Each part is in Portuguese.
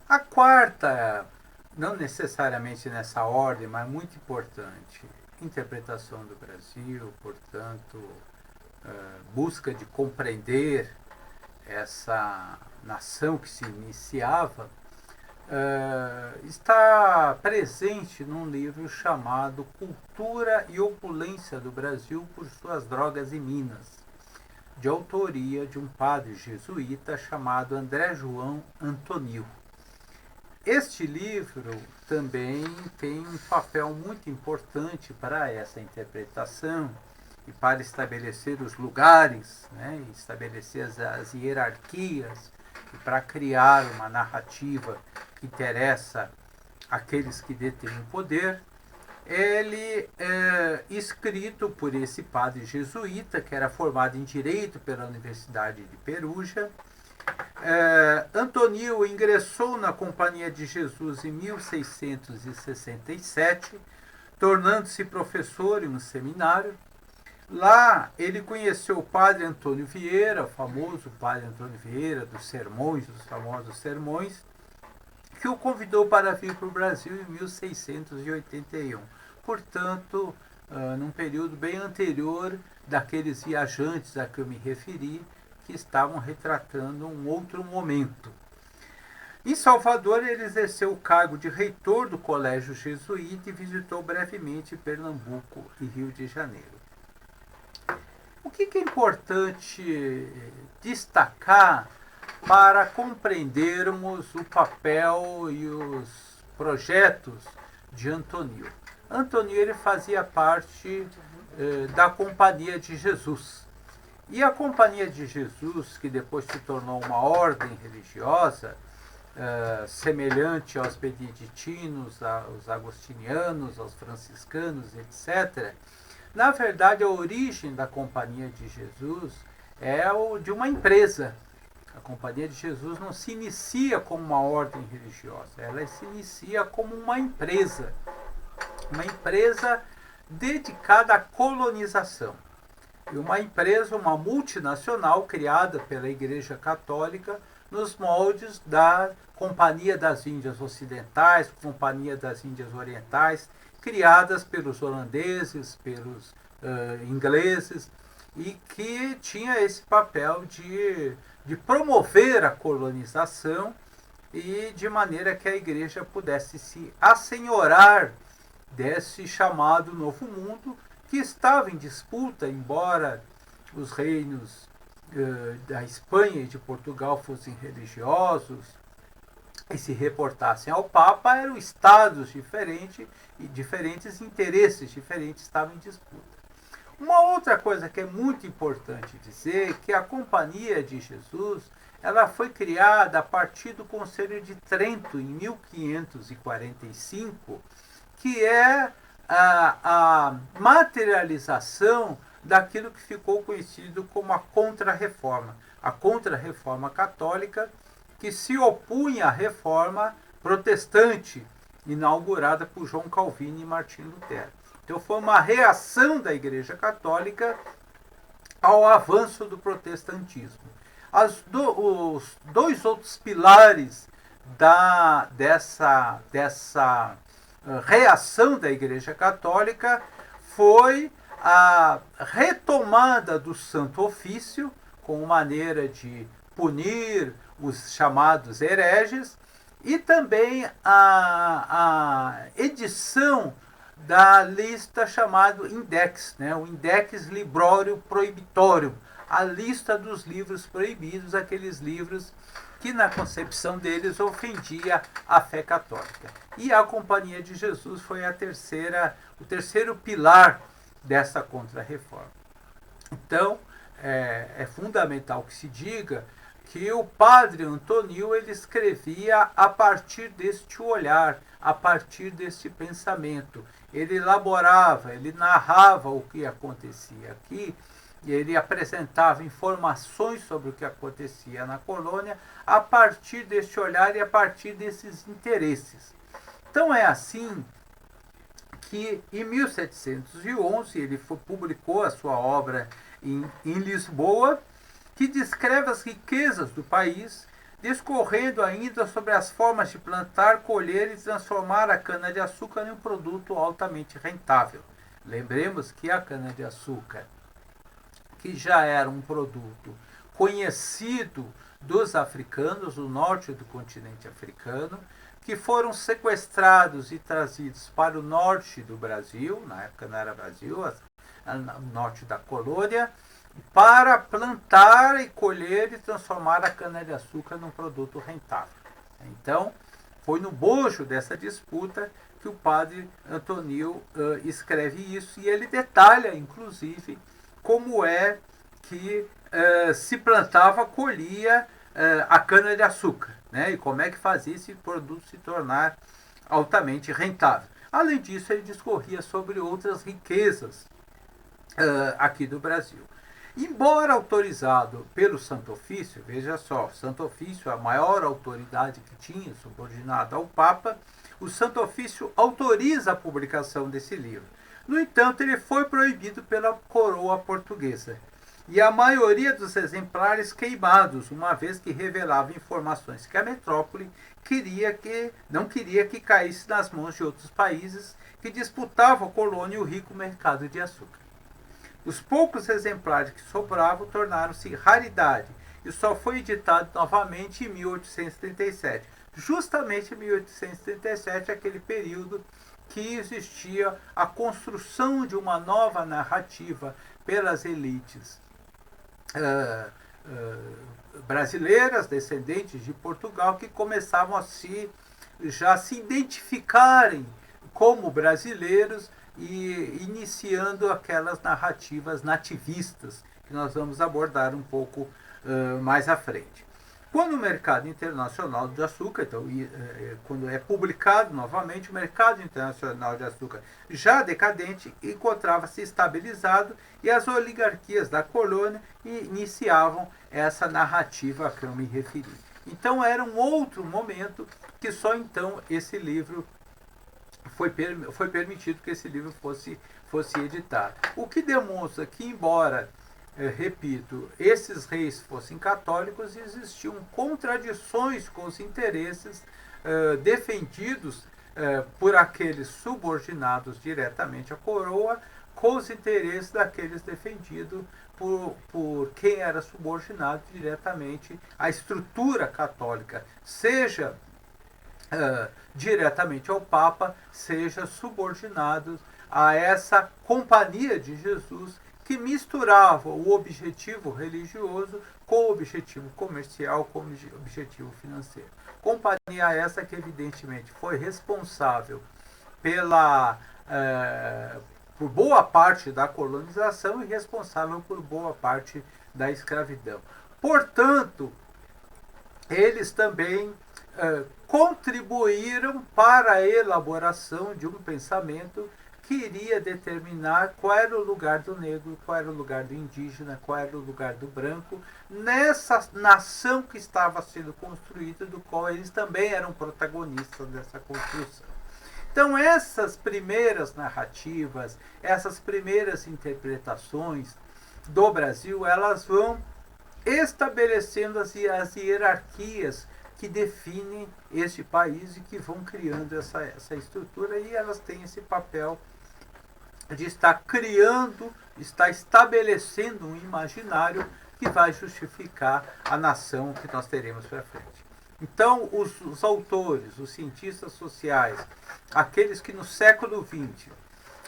A quarta, não necessariamente nessa ordem, mas muito importante, interpretação do Brasil, portanto, busca de compreender essa nação que se iniciava, está presente num livro chamado Cultura e Opulência do Brasil por Suas Drogas e Minas, de autoria de um padre jesuíta chamado André João Antonil. Este livro também tem um papel muito importante para essa interpretação e para estabelecer os lugares, né, estabelecer as hierarquias e para criar uma narrativa que interessa àqueles que detêm o poder. Ele é escrito por esse padre jesuíta, que era formado em Direito pela Universidade de Perugia. Antonil ingressou na Companhia de Jesus em 1667, tornando-se professor em um seminário. Lá ele conheceu o padre Antônio Vieira, o famoso padre Antônio Vieira, dos sermões, dos famosos sermões, que o convidou para vir para o Brasil em 1681. Portanto, num período bem anterior daqueles viajantes a que eu me referi, que estavam retratando um outro momento. Em Salvador, ele exerceu o cargo de reitor do Colégio Jesuíta e visitou brevemente Pernambuco e Rio de Janeiro. O que é importante destacar para compreendermos o papel e os projetos de Antonil? Antonil ele fazia parte da Companhia de Jesus. E a Companhia de Jesus, que depois se tornou uma ordem religiosa, semelhante aos beneditinos, aos agostinianos, aos franciscanos, etc., na verdade, a origem da Companhia de Jesus é o de uma empresa. A Companhia de Jesus não se inicia como uma ordem religiosa, ela se inicia como uma empresa dedicada à colonização. E uma empresa, uma multinacional criada pela Igreja Católica nos moldes da Companhia das Índias Ocidentais, Companhia das Índias Orientais, criadas pelos holandeses, pelos ingleses, e que tinha esse papel de promover a colonização e de maneira que a igreja pudesse se assenhorar desse chamado Novo Mundo, que estava em disputa, embora os reinos da Espanha e de Portugal fossem religiosos e se reportassem ao Papa, eram estados diferentes e diferentes interesses diferentes estavam em disputa. Uma outra coisa que é muito importante dizer é que a Companhia de Jesus ela foi criada a partir do Conselho de Trento em 1545, que é a materialização daquilo que ficou conhecido como a Contra-Reforma. A Contra-Reforma Católica, que se opunha à reforma protestante inaugurada por João Calvino e Martim Lutero. Então foi uma reação da Igreja Católica ao avanço do protestantismo. Os dois outros pilares dessa reação da Igreja Católica foi a retomada do Santo Ofício como maneira de punir os chamados hereges e também a edição da lista chamada Index, né? O Index Librorum Prohibitorium, a lista dos livros proibidos, aqueles livros que na concepção deles ofendia a fé católica. E a Companhia de Jesus foi o terceiro pilar dessa Contra-Reforma. Então, é fundamental que se diga que o padre Antonil ele escrevia a partir deste olhar, a partir deste pensamento. Ele elaborava, ele narrava o que acontecia aqui, e ele apresentava informações sobre o que acontecia na colônia a partir deste olhar e a partir desses interesses. Então é assim que em 1711 ele publicou a sua obra em Lisboa, que descreve as riquezas do país, discorrendo ainda sobre as formas de plantar, colher e transformar a cana-de-açúcar em um produto altamente rentável. Lembremos que a cana-de-açúcar, que já era um produto conhecido dos africanos, do norte do continente africano, que foram sequestrados e trazidos para o norte do Brasil, na época não era Brasil, norte da colônia, para plantar e colher e transformar a cana-de-açúcar num produto rentável. Então, foi no bojo dessa disputa que o padre Antônio escreve isso, e ele detalha, inclusive, como é que se plantava, colhia a cana-de-açúcar, né? E como é que fazia esse produto se tornar altamente rentável. Além disso, ele discorria sobre outras riquezas aqui do Brasil. Embora autorizado pelo Santo Ofício, veja só, Santo Ofício, a maior autoridade que tinha, subordinada ao Papa, o Santo Ofício autoriza a publicação desse livro. No entanto, ele foi proibido pela coroa portuguesa, e a maioria dos exemplares queimados, uma vez que revelava informações que a metrópole não queria que caísse nas mãos de outros países que disputavam a colônia e o rico mercado de açúcar. Os poucos exemplares que sobravam tornaram-se raridade e só foi editado novamente em 1837. Justamente em 1837, aquele período que existia a construção de uma nova narrativa pelas elites brasileiras, descendentes de Portugal, que começavam a já se identificarem como brasileiros e iniciando aquelas narrativas nativistas que nós vamos abordar um pouco mais à frente. Quando o mercado internacional de açúcar, então, quando é publicado novamente, o mercado internacional de açúcar já decadente encontrava-se estabilizado e as oligarquias da colônia iniciavam essa narrativa a que eu me referi. Então era um outro momento que só então esse livro foi permitido que esse livro fosse editado. O que demonstra que, embora, repito, esses reis fossem católicos, existiam contradições com os interesses defendidos por aqueles subordinados diretamente à coroa, com os interesses daqueles defendidos por quem era subordinado diretamente à estrutura católica, seja diretamente ao Papa, seja subordinados a essa companhia de Jesus que misturava o objetivo religioso com o objetivo comercial, com o objetivo financeiro. Companhia essa que evidentemente foi responsável por boa parte da colonização e responsável por boa parte da escravidão. Portanto, eles também contribuíram para a elaboração de um pensamento que iria determinar qual era o lugar do negro, qual era o lugar do indígena, qual era o lugar do branco, nessa nação que estava sendo construída, do qual eles também eram protagonistas dessa construção. Então essas primeiras narrativas, essas primeiras interpretações do Brasil, elas vão estabelecendo as hierarquias que definem este país e que vão criando essa estrutura, e elas têm esse papel de estar criando, estar estabelecendo um imaginário que vai justificar a nação que nós teremos para frente. Então, os autores, os cientistas sociais, aqueles que no século XX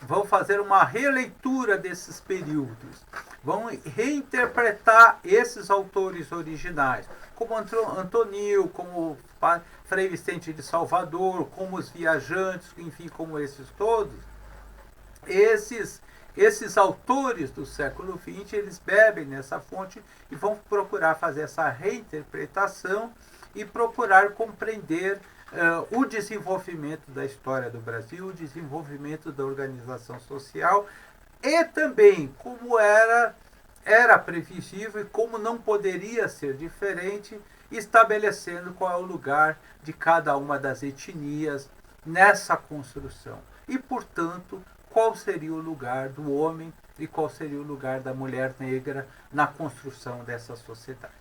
vão fazer uma releitura desses períodos, vão reinterpretar esses autores originais, como Antônio, como Frei Vicente de Salvador, como os Viajantes, enfim, como esses todos. Esses autores do século XX, eles bebem nessa fonte e vão procurar fazer essa reinterpretação e procurar compreender o desenvolvimento da história do Brasil, o desenvolvimento da organização social e também como era previsível e como não poderia ser diferente, estabelecendo qual é o lugar de cada uma das etnias nessa construção. E, portanto, qual seria o lugar do homem e qual seria o lugar da mulher negra na construção dessa sociedade.